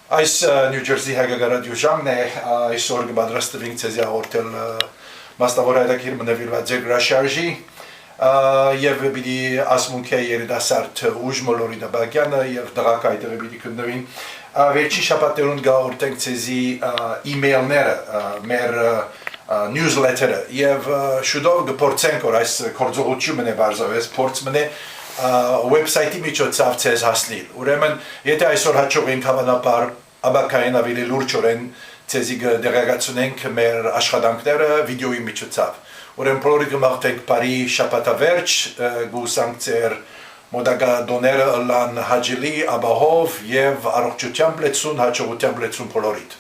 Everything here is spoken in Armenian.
Այս Նյու Ջերսի հայկական է, այսօր կպատրաստվենք ցեզի հաղորդել մասնավոր հայտակիր մնվիրված երկրաշարժի եւ պիտի ասմունքի երիտասարդ ուժ մոլորի դաբակյանը եւ դղակայտերը պիտի քննվին վերջի շաբաթերուն գաղորդենք ցեզի email-ները մեր newsletter-ը եւ շուտով կփորձենք որ այս կորձողությունը բարձրապես փորձմնե website-ի միջոցով ցեզ հասնել։ Ուրեմն, եթե այսօր հաջող ենք հավանաբար աբակային ավելի լուրջորեն ցեզի դերակացունենք մեր աշխատանքները վիդեոյի միջոցով։ Ուրեմն բոլորի կմաղթենք բարի շաբաթավերջ, գուսանք ձեր մոդագա դոները լան հաջելի, աբահով եւ առողջությամբ լեցուն, հաջողությամբ լեցուն բոլորիդ։